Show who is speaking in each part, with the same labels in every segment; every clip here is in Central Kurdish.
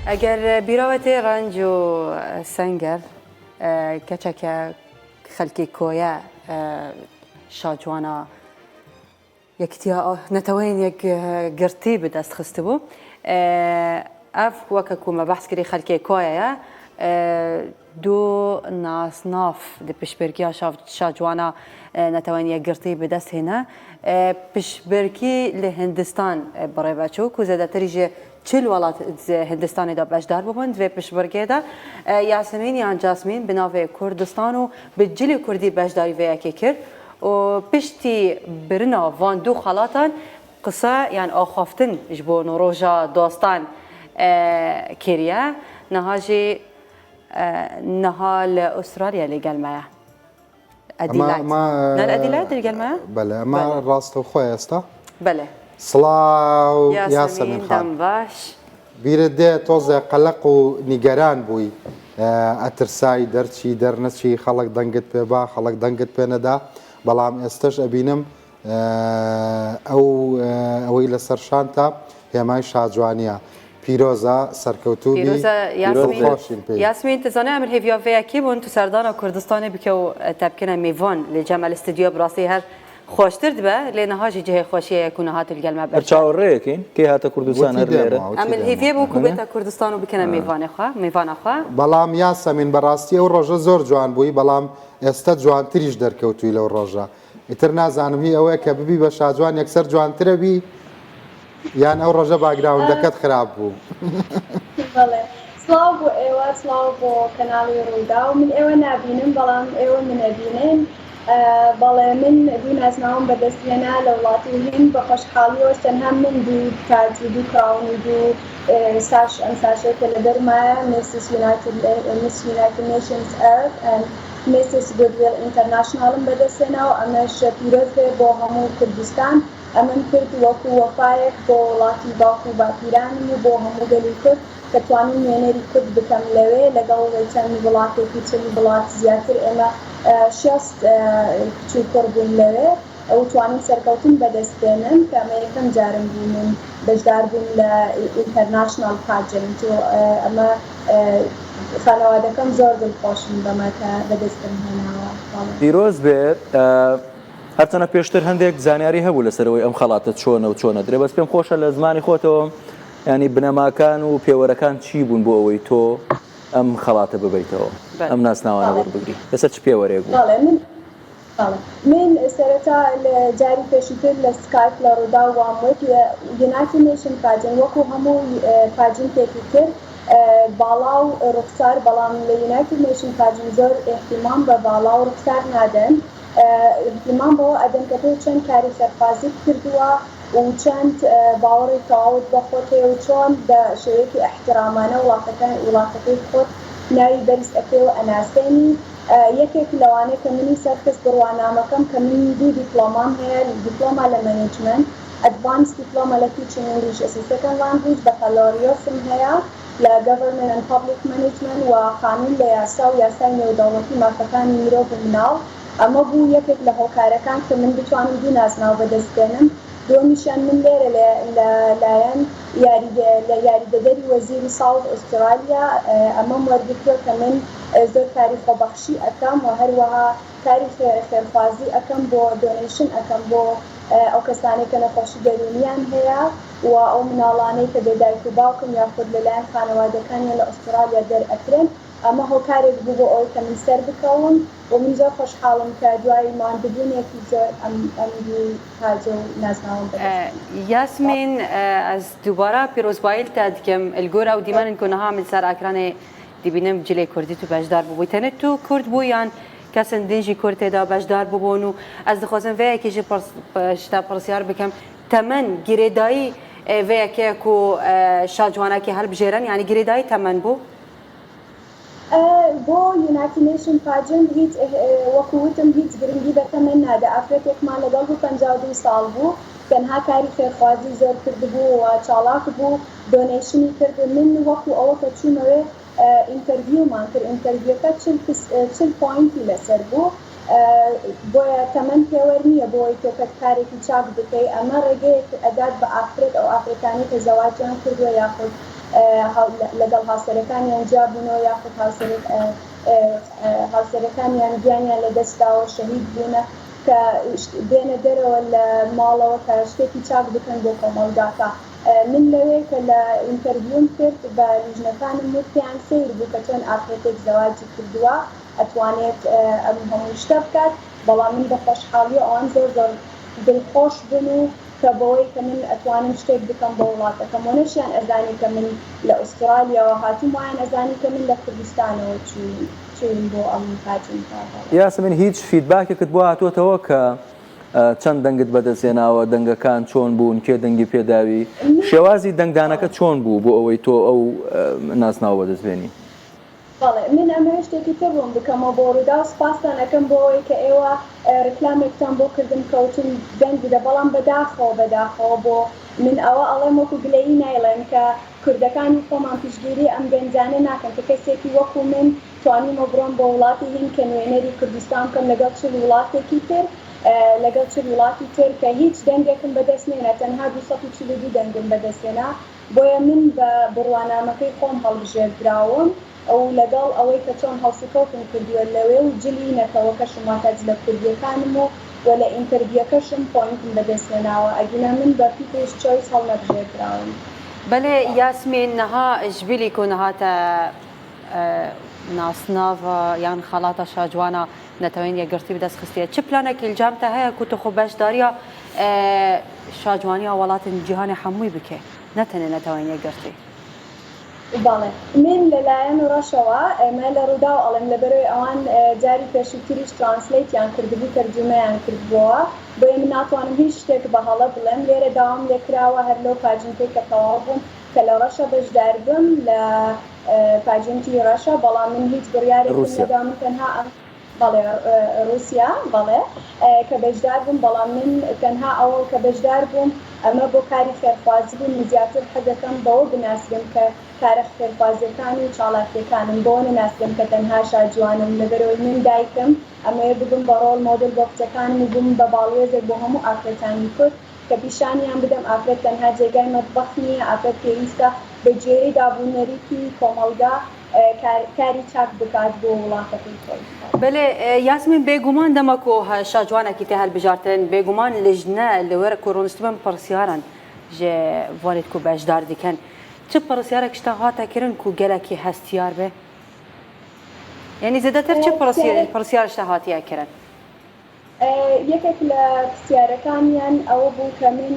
Speaker 1: اگر بیراوتی رنج و سنگر کچک خلکی کویا شاجوانا یکتیا نتوین یک گرتی به دست خسته بو اف وککو ما بحث کری خلکی کویا دو ناصناف دی پشبرکی شاجوانا نتوین یک گرتی به دست هنه پشبرکی لهندستان برای بچو که زده تریجه چل ولات هندستان دا بجدار ببند و پشبرگه دا یاسمین یا جاسمین بناوه کردستان و به جلی کردی بجداری و یکی کرد و پشتی برنا وان دو خالاتان قصه یعنی آخافتن جبو نروجا داستان کریه نهاجی نهال استرالیا لقال معه اديلايد نال اديلايد لقال معه
Speaker 2: بله ما راستو خوي استا
Speaker 1: بله
Speaker 2: سلاو ياسمين خان
Speaker 1: باش
Speaker 2: بيرده توزع قلق ونيجران بوي اترساي درتشي درنشي خلق دنقت ببا خلق دنقت بندا بلام استش ابينم او الى سرشانتا هي ماي شاجوانيا پیروزا سرکوتوبی
Speaker 1: یاسمین تزانه امر هیویا ویا کی بون تو سردان کردستان بکو تبکنه میوان لجمال استودیو براسی هر خوشتر دبه لنهاجی جه خوشی کنه هات الجلمه بر
Speaker 3: چاوره کین کی هات کردستان هر
Speaker 1: امر هیویا بو کوبتا کردستان بکنه میوان خو
Speaker 2: بلام یاسمین براستی او روزا زور جوان بوی بلام است جوان تریج درکوتوی لو روزا اترنا زانم هی او که ببی باش جوان یکسر جوان تربی يعني أول رجاء باقراون دكات خراب بو.
Speaker 4: بله. سلام بو إيوة سلام بو كنالي رودا ومن إيوة نابينم بلام إيوة من نابينم بله من دون أسمعهم بدستنا لولاتهم بخش حالي وشتنهم من دو تاجو دو كراون دو ساشة كالدر ما Mrs. United Nations Earth and Mrs. Goodwill International بدستنا وأمش بيروز بو همو كردستان ئەمن کرد وەکو وەفایەک بۆ وڵاتی باوک و باپیرانم و بۆ هەموو گەلی کورد کە توانین وێنەری کورد بکەم لەوێ لەگەڵ چەند وڵاتێکی چەند وڵات زیاتر ئێمە شەست کچوو کوڕ بووین لەوێ و توانین سەرکەوتن بەدەستێنن کە ئەمە یەکەم جارم بووین بەشدار بووین لە ئینتەرناشنال پاجنت و ئەمە خانەوادەکەم زۆر دڵخۆشن بەمە کە بەدەستم هێناوە.
Speaker 3: پیرۆز بێت هەرچەنە پێشتر هەندێک زانیاری هەبوو لەسەرەوەی ئەم خەڵاتە چۆنە و چۆنە درێ بەس پێم خۆشە لە زمانی خۆتەوە ینی بنەماکان و پێوەرەکان چی بوون بۆ ئەوەی تۆ ئەم خەڵاتە ببیتەوە ئەم ناسناوانە وەربگری لەسەر چ پێوەرێک بوو؟
Speaker 4: من سەرەتا لە جاری پێشتر لە سکایپ لە ڕوودا واموت یونایتد نیشن پاجن وەکو هەموو پاجنتێکی کرد باڵا و ڕوخسار بەڵام لە یونایتد نیشن پاجن زۆر احتیمام بە باڵا و ڕوخسار نادەن احتیمام بەوە ئەدەن کە تۆ چەند کاری سەرفازیت کردووە و چەند باوەڕی تەواوت بەخۆت هەیە و چۆن بە شێوەیەکی احترامانە وڵاتەکەی خۆت ناوی بەرز ئەکەی و ئەناسێنی یەکێک لەوانەیە کە منی سەرکەس بڕوانامەکەم کە من دوو دیپلۆمام هەیە دیپلۆما لە مەنیجمنت ئەدڤانس دیپلۆما لە تیچینگ ئینگلیش ئەسیستەکەن لانگویج بەکالۆریۆسم هەیە لە گەڤەرمنت ئەند پابلیک مەنیجمنت و قانون لە یاسا و یاسای نێودەوڵەتی مافەکانی مرۆڤ و مناڵ ئەمە بوو یەکێک لە هۆکارەکان کە من بتوانم دوو ناسناو بەدەستێنم دومیشان من لێرە لەلایەن لە یاریدەدەری وەزیری ساوت ئوسترالیا ئەمەم وەرگرتووە کە من زۆر کاری خۆبەخشی ئەەکەم و هەروەها کاری خێرخوازی ئەەکەم بۆ دۆنیشن ئەەکەم بۆ ئەو کەسانێک کە نەخۆشی دەرونیان هەیە و ئەو مناڵانەی کە بێدایک و باوکم یاخود لەلایەن خانەوادەکانیان لە ئوسترالیا دەرئەکرێن ئەمە هۆکارێک بوو بۆ ئەوەی کە من سەر بکەوم و من زۆر خۆشحاڵم کە دوای ماندبوونێکی زۆر ئەم تاجە و نازناوم
Speaker 1: یاسمین از دوباره پیرۆزبایل تا دکەم الگۆرە و دیمەنن کۆنەها من سەر ئاکرانێ دیبینم جلێ کوردی تو بەشدار بووی تەنێت تو کورد بوو یان کەسن دێژی کورد تێدا بەشدار ببوون و ئەس دەخوازم vەیەکیژی شتا پرسیار بکەم تەمەن گرێدایی vەیەکێک و شاجوانەکی هەڵبژێرن یعنی گرێدایی تەمەن بوو
Speaker 4: بۆ یونایتد نیشن پاجن هیچ وەکووتم هیچ گرنگی بەتەمەن نادە ئافرەتێکمان لەگەڵ بوو 52 ساڵ بوو تەنها کاری خێرخوازی زۆر کردبوو و چاڵاک بوو دۆنیشنی کرد من وەکو ئەوە کە چوونەوێ ئینتەرویومان کرد ئینتەرویوەکە 40 پوینتی لەسەر بوو بۆیە تەمەن پێوەەر نییە بۆی تۆکەت کارێکی چاک بکەی ئەمە ڕێگەیەک ئەدات بە ئافرەت ئەو ئافرەتانی کە زەواجیان کردووە یاخود لەگەڵ هاوسەرەکانیان جیابوونەوە یاخود هاوسەرەکانیان گیانیان لەدەستداوە شەهید بوونە کە بێنە دەرەوە لە ماڵەوە کە شتێکی چاک بکەن بۆ کۆمەلگاکە. من لەوێ کە لە ئینتەرویوم کرد بە لیژنەکانم وتیان سیر بوو کە چۆن ئافرەتێک زەواجی کردووە ئەتوانێت ئەم هەموو شتە بکات، بەڵام من بە خۆشحاڵی ئەوان زۆر زۆر دڵخۆش بن و کە بەوەی کە من ئەتوانم شتێک بکەم بە وڵاتەکەم و نەشیان ئەزانی کە من لە ئوسترالیاوە هاتووم، وایان ئەزانی کە من لە کوردستانەوە چووین بۆ ئەم پاچین.
Speaker 3: یاسمین هیچ فیدباکێکت بۆ هاتووەتەوە کە چەند دەنگت بەدەستێناوە، دەنگەکان چۆن بوون، کێ دەنگی پێداوی، شێوازی دەنگدانەکە چۆن بوو بۆ ئەوەی تۆ ئەو ناسناوە بەدەستبێنی؟
Speaker 4: بەڵێ من ئەمە شتێکی تر بووم بکەمەوە بۆ ڕوودا و سپاسان ئەەکەم بۆ ئەوەی کە ئێوە ڕکلامێکتان بۆ کردن کەوتن دەنگ بدە، بەڵام بەداخەوە بۆ من ئەوە ئەڵێم وەکو گلەیی نایڵێن کە کوردەکانی خۆمان پشتگیری ئەم گەنجانە ناکەن کە کەسێکی وەکو من توانیمە بڕۆم بە وڵاتی هین کە نوێنەری کوردستان بکەم لەگەڵ چ وڵاتێکی تر لەگەڵ چ وڵاتی تر کە هیچ دەنگێکم بەدەستێنە، تەنها 242 دەنگم بەدەستێنا. بۆیە من بە بڕوانامەکەی خۆم هەڵبژێردراوم ئەو لەگەڵ ئەوەی کە چۆن هەڵسوکەوتم کردووە لەوێ و جلی نەتەوەکەشم واتەج لە کوردیەکانم و لە ئینتەرویوەکەشم پۆینتم بەدەستێناوە ئەگینا من بە پیپێش چۆیس هەڵنەبژێردراوم.
Speaker 1: بله یاسمین نها جبیلی کو نهاتا ناسناوا یان خالاتا شاجوانا نتوین یگرتی بدست خستیه چه پلانه که الجام تا هیا کو تو خوب باشداریا شاجوانیا ولات جهان حموی بکه نتنه نتوین یگرتی.
Speaker 4: بله من لەلایەن ڕەشەوە ئەمە لە ڕوودا و ئەڵێم لەبەرەوەی ئەوان جاری پێشووتریش ترانسلیتیان کردبوو تەرجمەیان کردبووە، بۆیە من ناتوانم هیچ شتێک بە هەڵە بڵێم. لێرە داوام لێکراوە هەر لەو پاجنتەی کە تەواو بووم کە لە ڕەشە بەشدار بم لە پاجنتی ڕەشە، بەڵام من هیچ بڕیارێکم نەدام تەنها بەڵێ رووسیا بەڵێ کە بەشدار بووم، بەڵام من تەنها ئەوە کە بەشدار بووم ئەمە بۆ کاری خێرخوازی بوو. من زیاتر حەزەکەم بەوە بناسبم کە کارە خێرخوازیەکان و چاڵاکیەکانم بۆ نەناسبم کە تەنها شاجوانم، لەبەرەوەی من دایکم ئەمەیە ببم بە ڕۆڵ مۆدل بۆ کچەکانم و بووم بە باڵێزێک بۆ هەموو ئافرەتانی کورد کە پیشانیان بدەم ئافرەت تەنها جێگای مەتبەخ نییە، ئافرەت پێویستە بە جێری دابوونەریتی کۆمەڵگا کاری چاک بکات بۆ وڵاتەکەی خۆی.
Speaker 1: بله یاسمین بێگومان دەمەکۆ شاجوانێکی تێ هەڵبژارتن بێگومان لژنە لەوەرە کۆڕۆنستبم پرسیارن ژێ وانێت کو بەشدار دیکەن چه پرسیارێک شتا هاتەکردن کو گەلێکی هەستیار بێ؟ یعنی زیاتر چه پرسیار شتا هاتیەکردن؟
Speaker 4: یەکێک لە پرسیارەکانیان ئەوە بوو کە من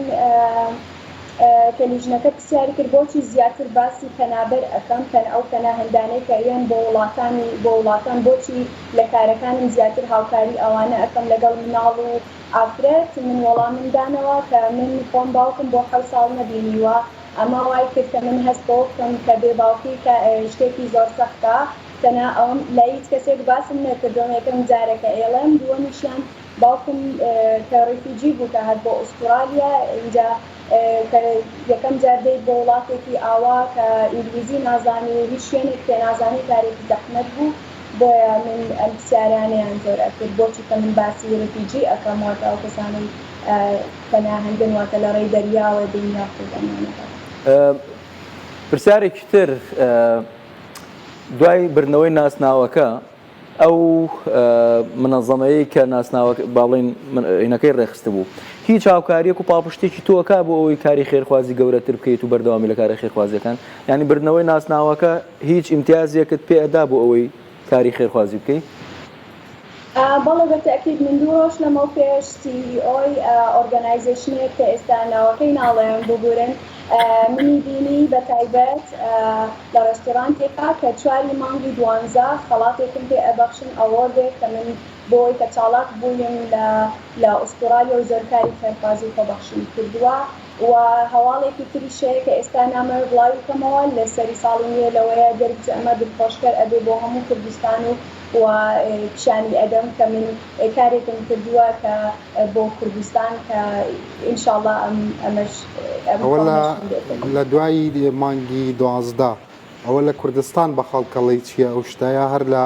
Speaker 4: کە لیژنەکە پرسیاری کرد بۆچی زیاتر باسی پەنابەر ئەەکەم ئەو پەنا هەندانەی کە ئێن بۆ وڵاتان بۆچی لە کارەکانم زیاتر هاوکاری ئەوانە ئەەکەم لەگەڵ مناڵ و ئافرەت. من وەڵامم دانەوە کە من خۆم باوکم بۆ 7 ساڵ نەبینیوە، ئەمە وای کرد کە من هەست بۆ بکەم کە بێ باوکی کە شتێکی زۆر سەختە، تەنها ئەوم لە هیچ کەسێک باسم نەکردوم یەکەم جارێکە ئێڵێم، دووەمیشیان باوکم کە ڕیفیجی بوو کە هات بۆ ئوسترالیا اینجا یەکەم جار دێت بۆ وڵاتێکی ئاوا کە ئینگلیزی نازانی و هیچ شوێنێک پێ نازانی کارێکی زەحمەت بوو، بۆیە من ئەم پرسیارانیان زۆر ئەکرد بۆچی کە من باسی ڕیفیجی ئەەکەم واتە ئەو کەسانم پەناهەندن واتە لە ڕێی دەریاوە دنیا خودەمانەکە.
Speaker 3: پرسیارێکی تر دوای برنەوەی ناسناوەکە ئەو منەظەمەیە کە ناسناوە باڵین هینەکەی ڕێخست بوو هیچ هاوکاریەک و پاڵپشتێکی تۆکا بۆ ئەوەی کاری خێرخوازی گەورەتر بکەیت و بەردەوامی لە کاری خێرخوازیەکان، یعنی برنەوەی ناسناوەکە هیچ ئیمتیازێکت پێدا بۆ ئەوەی کاری خێرخوازی بکەیت؟
Speaker 4: بەڵێ بەتەکید من دوو ڕۆژ لەمەو پێش CEO ئۆرگەنایزیشنێک کە ئێستا ناوەکەی ناڵێم بگورن منی بینی بە تایبەت لە ڕێستۆرانتێکا کە 4 مانگی 12 خەڵاتێکم پێ ئەبەخشن ئەوۆردێک کە من بۆی کە چاڵاک بوویم لە ئوسترالیا و زۆرکاری خێرخوازی خۆبەخشی کردووە و هەواڵێکی تریشەیە کە ئێستا نامە بڵاوی کەمەوە لە سەری ساڵی نوێ لەوەیە دەربچ ئەمە دڵخۆشکەر ئەبێ بۆ هەموو کوردستان و پیشانی ئەدەم کە من کارێکم کردووە کە بۆ کوردستان کە ئینشاءڵڵا ئەمەش
Speaker 2: لە دوایی مانگی 12 ئەوە لە کوردستان بە خەڵکەڵی چییە ئەو شتایە هەر لە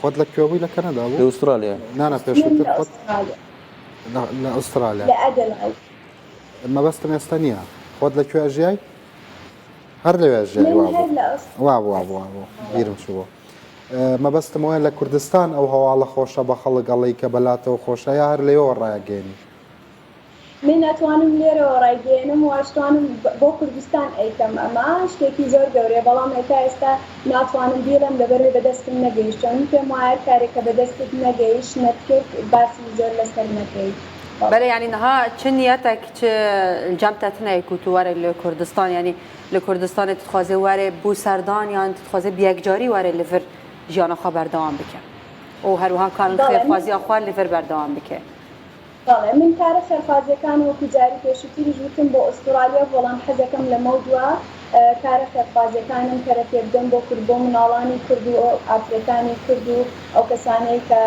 Speaker 2: خۆت لە کوێبووی لە کەنەدا بوو؟
Speaker 3: لە ئوسترالیا
Speaker 2: نانە پێشتر خۆت لە ئوسترالیا
Speaker 4: لە ئەدەلاید
Speaker 2: مەبەستم ئێستا نییە خۆت لە کوێ ژیای؟ هەر لەوێژێ
Speaker 4: من هەر لە
Speaker 2: وا بیرم چووە مەبەستمەوەی لە کوردستان ئەو هەواڵە خۆشە بە خەڵک ئەڵی کە بەلاتەوە خۆشەیە هەر لێەوە ڕایگەێنی
Speaker 4: من ئەتوانم لێرەوە ڕایگەێنم واشتوانم بۆ کوردستان ئەیکەم ئەمە شتێکی زۆر گەورەیە بەڵام هێتا ئێستا ناتوانم بیرم لەبەرەوەی بەدەستم نەگەیشت چۆن پێم وایە کارێکە بەدەستت نەگەیشت نەتکرد باسی زۆر لەسەر نەکەیت
Speaker 1: بله يعني نها چه نیتك چه جمعت تنای کوتواره لکردستان يعني لکردستان تتخوازه واره بو سردان یا تتخوازه بیکجاری واره لفر جیانا خبر دوام بکن او هر وها کان خیر خوازی اخوان لفر بردوام بکن
Speaker 4: بەڵێ من کارە خێرخوازیەکان وەکو جاری پێشووتری ژوتم بۆ ئوسترالیا بەڵام حەزەکەم لە مەودووە کارە خێرخوازیەکانم کەرە پێبدەم بۆ کورد بۆ مناڵانی کورد و ئافرەتانی کورد و ئەو کەسانەی کە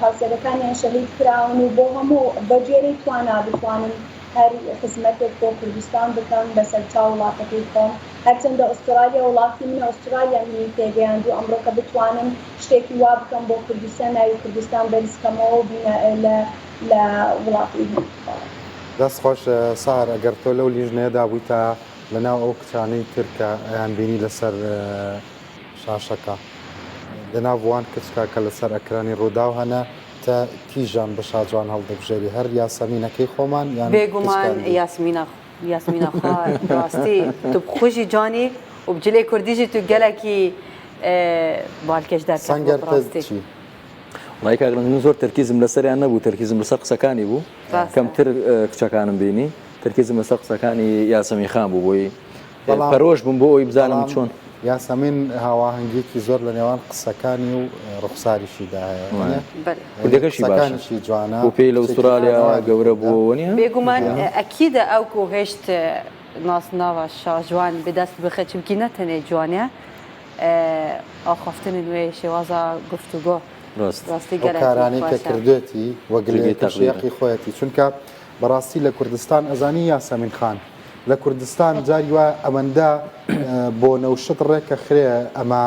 Speaker 4: هاوسەرەکانیان شەهید کراون و بۆ هەموو بەجێرەی توانا بتوانم هەر خزمەتێک بۆ کوردستان بکەم بەسەر چاو وڵاتەکەی خۆم هەرچەندە ئوسترالیا وڵاتی منە ئوسترالیا منی تێگەیاند و ئەمڕۆ کە بتوانم شتێکی وا بکەم بۆ کوردستان ناوی کوردستان بەریسکەمەوە بینە لە وڵاتی
Speaker 2: دەست خۆش سار ئەگەر تۆ لەو لیژنەیەدا بوویتە لەناو ئەو کچانەی ترکە ئەیان بینی لەسەر شاشەکە لەناو بوان کچکە کە لەسەر ئەکرانی ڕوودا و هەنە تا کیژان بە شاجوان هەڵدەبژێری هەر یاسەمینەکەی خۆمان یان
Speaker 1: بێگومان یاسمینە خوا راستی تو خوشی جانی و بجلی کردیجی تو گەلێکی بالکەش دەرکەوت
Speaker 2: سەنگەر
Speaker 1: راستی
Speaker 2: چی
Speaker 3: وڵای کاگرن زۆر تەرکیزم لەسەریان نەبوو تەرکیزم لەسەر قسەکانی بوو کەمتر کچەکانم بینی تەرکیزم لەسەر قسەکانی یاسەمی خان بوو بۆی پەرۆش بووم بۆ ئەوی بزانم چۆن
Speaker 2: یاسەمین هاواهەنگێکی زۆر لە نێوان قسەکانی و ڕوخساریشیدا هەیە
Speaker 3: کوردەکەشی
Speaker 2: قسەکانیشی جوانە
Speaker 3: بۆ پێی لە ئوسترالیا گەورە بووە نیە
Speaker 1: بێگومان ئەکیدە ئەو کو هێشت ناسناوە شاجوان بەدەست بخە چمکی نەتەنێ جوانە ئاخافتنی نوێ شێوازە گفتوگۆ راستی
Speaker 2: کارانەی کە کردوێتی وەگرێتیەقی خۆەتی چونکە بەڕاستی لە کوردستان ئەزانی یاسەمین خان لە کوردستان جاری وە ئەمەندە بۆ نەوشت ڕێکە خرێ ئەمە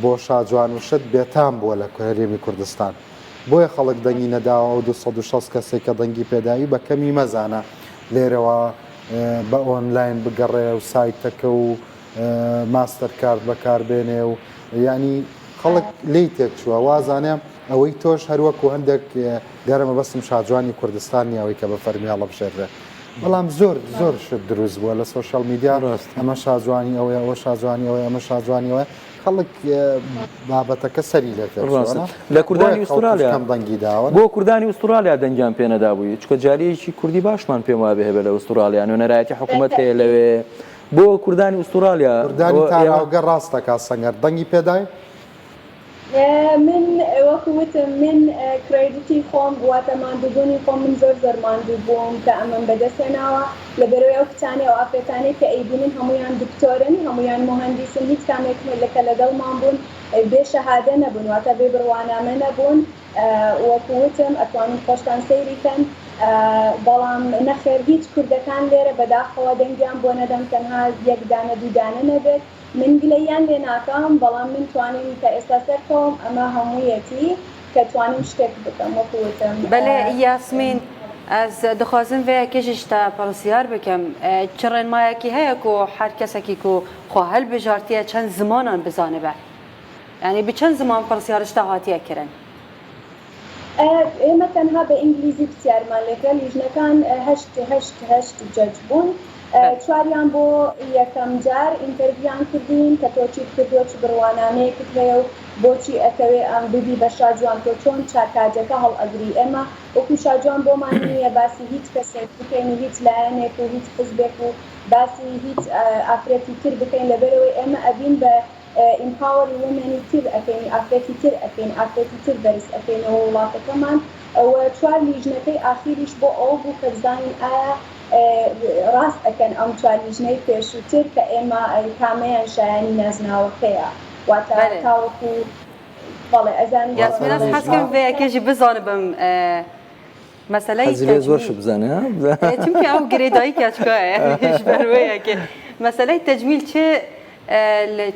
Speaker 2: بۆ شاجوان و شت بێتام بووە لە هەرێمی کوردستان بۆیە خەڵک دەنگی نەداوە و 260 کەسێک کە دەنگی پێداوی بە کەمی مەزانە لێرەوە بە ئۆنلاین بگەڕێ و سایتەکە و ماستەر کارت بەکاربێنێ و ینی خەڵک لی تێک چووە وازانێ ئەوەی تۆش هەروەکو هەندێک دیارەمە بەستم شاجوانی کوردستان نیاوەی کە بە فەرمیاڵە بشێڕێ بەڵام زۆر شت دروست بووە لە سۆشال میدیا ئەمە شاجوانی ئەوەیە ئەوە شاجوانی ئەوەیە ئەمە شاجوانیەوە خەڵک بابەتەکە سەری لێ
Speaker 3: لە کوردانی ئوسترالیا
Speaker 2: کەم دەنگی داوە
Speaker 3: بۆ کوردانی ئوسترالیا دەنگیان پێ نەدابووی چکە جاریەکی کوردی باشمان پێم وابێ هەبێ لە ئوسترالیا نوێنەرایەتی حکوومەت هەیە لەوێ بۆ کوردانی ئوسترالیا
Speaker 2: کوردانی تاراوگە ڕاستەکە سەنگەر دەنگی پێدای
Speaker 4: من وەکوتم من کردیتی خۆم واتە ماندووبوونی خۆم من زۆر ماندوو بووم کە ئەمەم بەدەستێناوە لە بەرەوەی ئەو کچانێ و ئافرەتانەی کە ئەیبینن هەمویان دکتۆرن هەمویان مهندسن هیچ کامێک لەکە لەگەڵمان بوون بێ شەهادە نەبوون واتە بێ بڕوانامە نەبوون وەکوتم ئەتوانن خۆشتان سەیریکەن بەڵام نەخێر هیچ کوردەکان لێرە بەداخەوە دەنگیان بۆ نەدەم تەنها یەکدانە دوودانە نەبێت من گلەیان لێ ناکەم بەڵام من توانیم کە ئێستا سەرکەوم ئەمە هەموویەتی کە توانیم شتێک بکەم وەکوتم
Speaker 1: بەڵێ یاسمین ئەس دەخوازم vê kêjî te pirsiyar bikim çirênmayekî heye ku her kesekî ku xwe hilbijartiye çend zimanan bizanibe yanî bi çend ziman pirsiyar ji te hatiye kirin
Speaker 4: ئێمە تەنها بە ئینگلیزی پرسیارمان لێکرا لیژنەکان هەشت جەج بوون چواریان بۆ یەکەم جار ئینتەرویان کردین کە تۆ چیت کردووە چ بڕوانامەیەکت هەیە و بۆچی ئەکەوێ ئەم ببی بە شاجوان تۆ چۆن چاکاجەکە هەڵ ئەگری ئێمە وەکو شاجوان بۆمان نییە باسی هیچ کەسێک بکەین و هیچ لایەنێک و هیچ حزبێک و باسی هیچ ئافرەتی تر بکەین لەبەرەوەی ئێمە ئەبین بە ئیمپاوەر ومێنی تر ئەکەین ئافرەتی تر ئەکەین ئافرەتی تر بەرز ئەکەینەوە وڵاتەکەمان ئەوە چوار لیژنەکەی ئاخیریش بۆ ئەو بوو کە بزانین ئایا ڕاست ئەکەن ئەم چوار لیژنەی پێشووتر کە ئێمە کامەیان شایانی نازناوەکەیە واتە تاوەکو بەڵێ ئەزانی
Speaker 1: یاسمین حەزکەم vê kêjî bizanim meseleyê
Speaker 3: زۆر بزانە
Speaker 1: چونکە ئەو گرێداییکە چکایە ji ber wê yekê meseleyê tecmîl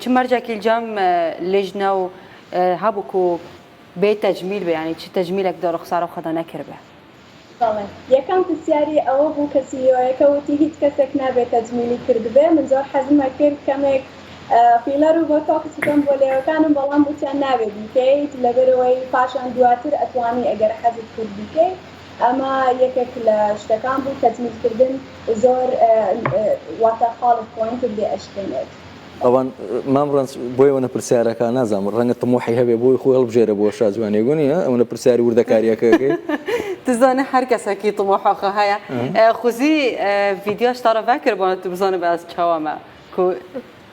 Speaker 1: çi mercekî cem lêjne û hebû ku bê tecmîl be yanî çi tecmîlek de rixsara xwe de nekiribe
Speaker 4: بەڵێ یەکەم پرسیاری ئەوە بوو کە سیۆیەکە وتی هیچ کەسێک نابێت تەجمیلی کردبێ من زۆر حەزمە کرد کەمێک فیلەر و بۆ تۆکس بکەم بۆ لێوەکانم بەڵام وتیان نابێت بیکەیت لەبەرەوەی پاشان دواتر ئەتوانی ئەگەر حەزت کرد بیکەیت ئەمە یەکێک لە شتەکان بوو تەجمیلکردن زۆر واتە خاڵت پۆینت لێ ئەشکێنێت
Speaker 3: ئەوان مامڕەنس بۆی ئەوە پرسیارەکان نازانم ڕەنگە تموحی هەبێ بۆی خۆی هەڵبژێرە بۆ شازوانێ گونیە ئەوە پرسیاری وردەکاریەکەەکەی
Speaker 1: تزانێ هەر کەسێکی تمۆحەخە هەیە خوزی ڤیدیۆش تاڕەڤ کردبووە تو بزانە بە ئەس چاوەمە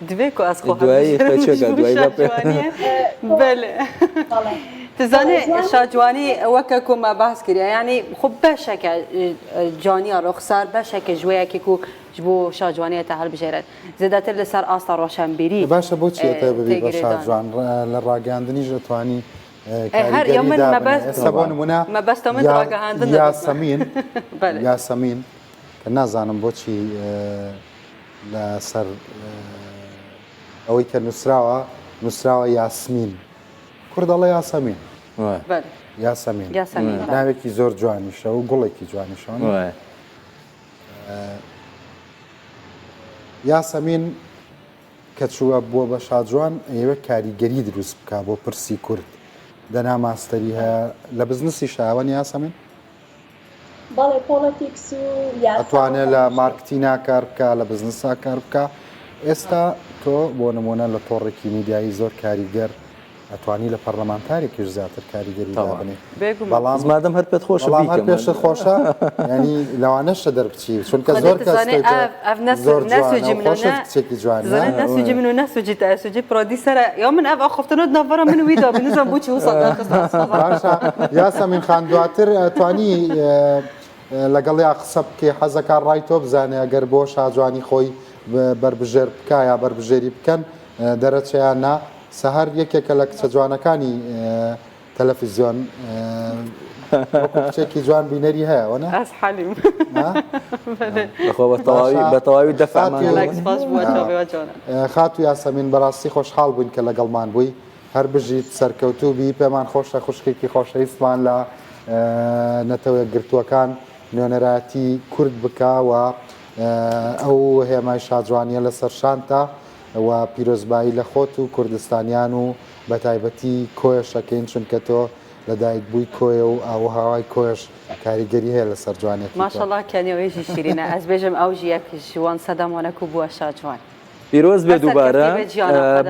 Speaker 1: دوێ و ئەس خۆ
Speaker 3: دوایی خەچێکە دوایی
Speaker 1: بەێ تزانێ شاجوانی وەکە کۆمە باس کردە ینی خب بەشەکە جانیا ڕۆخسار بەشەکە ژوەیەکی و بۆ شاجوانیەتە هەڵبژێرێت زیاتر لەسەر ئاستا ڕۆشنبیری
Speaker 2: باشە بۆچی ئێتە ببی بە شاجوان لە ڕاگەاندنیش دەتوانی یاسەمین کە نازانم بۆچی لەسەر ئەوەی کە نووسراوە یاسمین کوردەڵە یاسەمین یاسەمین ناوێکی زۆر جوانیشە و گوڵێکی جوانیشەوە یاسەمین کە چووە بووە بە شاجوان ئێوە کاریگەری دروست بکە بۆ پرسی کورد دەنا ماستەری هەیە لە بزنسی شاوەنی یاسەمین
Speaker 4: بەڵێ پۆڵەتیکس و
Speaker 2: ئەتوانێت لە مارکتینا کار بکە لە بزنسا کار بکە ئێستا تۆ بۆ نمونە لە تۆڕێکی میدیایی زۆر کاریگەر ئەتوانی لە پەرلەمانتارێکیش زیاتر کاریگەری دابنێ
Speaker 3: بەڵام مادەم هەر پێت خۆش
Speaker 2: هەر پێشت خۆشە ینی لەوانەشە دەربچی چونکە زۆر کەسێکی
Speaker 1: جوانسوجی من و نەسوجی تا سوجی پرۆدیسەرە یا من ئەف ئاخفتنت نەڤڕە من ویدا بنووسم بۆچی وسە
Speaker 2: یاسەمین خان دواتر ئەتوانی لەگەڵیا قسە بکەی حەزەکان ڕای تۆ بزانێ ئەگەر بۆ شاجوانی خۆی بربژێر بکە یا بربژێری بکەن دەرەچیان نا سەهەر یەکێکە لە کچە جوانەکانی تەلەڤیزیۆن کچێکی جوان بینەری هەیە وەنا
Speaker 1: ئەس حەلیم
Speaker 3: بە تەواوی دەفعمان
Speaker 2: خات و یاسەمین بەڕاستی خۆشحاڵ بووین کە لەگەڵمان بووی هەر بژیت سەرکەوتوبی پێمان خۆشە خوشکێکی خۆشەویستمان لە نەتەوە گرتووەکان نوێنەرایەتی کورد بکەوە ئەو هێمای شاجوانیە لەسەر شانتە و پیرۆزبایی لە خۆت و کوردستانیان و بە تایبەتی کۆیشەکەین چونکە تۆ لەدایک بووی کۆیە و ئاوهاوای کۆش کاریگەری هەیە لەسەر جوانێت
Speaker 1: ماشەڵڵا کەنیەوەیژی شیرینە ئەس بێژم ئەو ژیەک ژوان سەدەمانەک و بووە شاجوان
Speaker 3: پیرۆز بێ دووبارە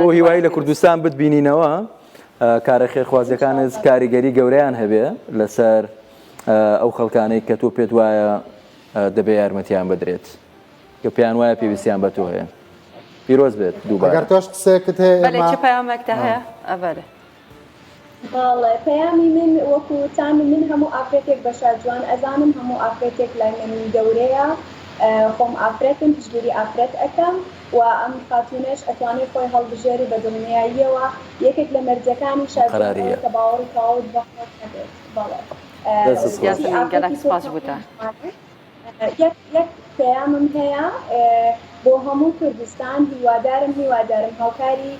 Speaker 3: بۆ هیوایی لە کوردستان بتبینینەوە کارە خێرخوازیەکانت کاریگەری گەورەیان هەبێ لەسەر ئەو خەڵکانەی کە تۆ پێت وایە دەبێ یارمەتیان بدرێت کە پێیان وایە پێویستیان بە تۆ هەیە پیرۆز بێت دووبارە
Speaker 2: ئەگەر تۆش قسەیەکت هەیە
Speaker 1: پەیامێکتە هەیە ئەڤەرە
Speaker 4: باڵێ پەیامی من وەکو تامی من هەموو ئافرەتێک بە شاجوان ئەزانم هەموو ئافرەتێک لای من گەورەیە خۆم ئافرەتم پشتگیری ئافرەت ئەەکەم و ئەم خاتونێش ئەتوانێت خۆی هەڵبژێری بە دڵنیاییەوە یەکێک لە مەرجەکانی شاجوان کە باوەڕی تەواو بەخۆت هەبێت بەڵێ یەک پەیامم هەیە بۆ هەموو کوردستان هیوادارم هاوکاری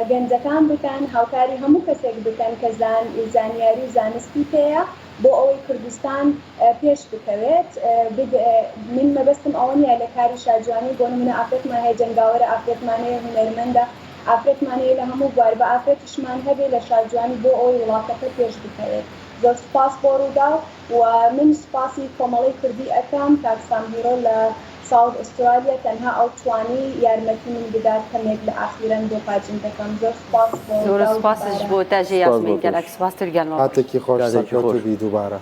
Speaker 4: گەنجەکان بکەن هاوکاری هەموو کەسێک بکەن کە زانیاری و زانستی پێەیە بۆ ئەوەی کوردستان پێش بکەوێت من مەبەستم ئەوە نیە لە کاری شاجوانی بۆ نمونە ئافرەتمان هەیە جەنگاوەرە ئافرەتمان هەیە هونەرمەندە ئافرەتمان هەیە لە هەموو بوار بە ئافرەتیشمان هەبێ لە شاجوانی بۆ ئەوەی وڵاتەکە پێش بکەوێت زۆر سپاس بۆ ڕوودا و من سپاسی کۆمەڵی کوردی ئەەکەم کاکسام هیرۆ لە ساوت ئوسترالیا تەنها ئەو توانی یارمەتی من بدات کەمێک لە ئاخیرەن بۆ پاچین دەکەم زۆر سپاس
Speaker 1: زۆر سپاسش بۆ تاژێ یاسمین گەلەک سپاستر گەلمەوە
Speaker 2: هاتێکی خۆش سەرکەوتوبی دووبارە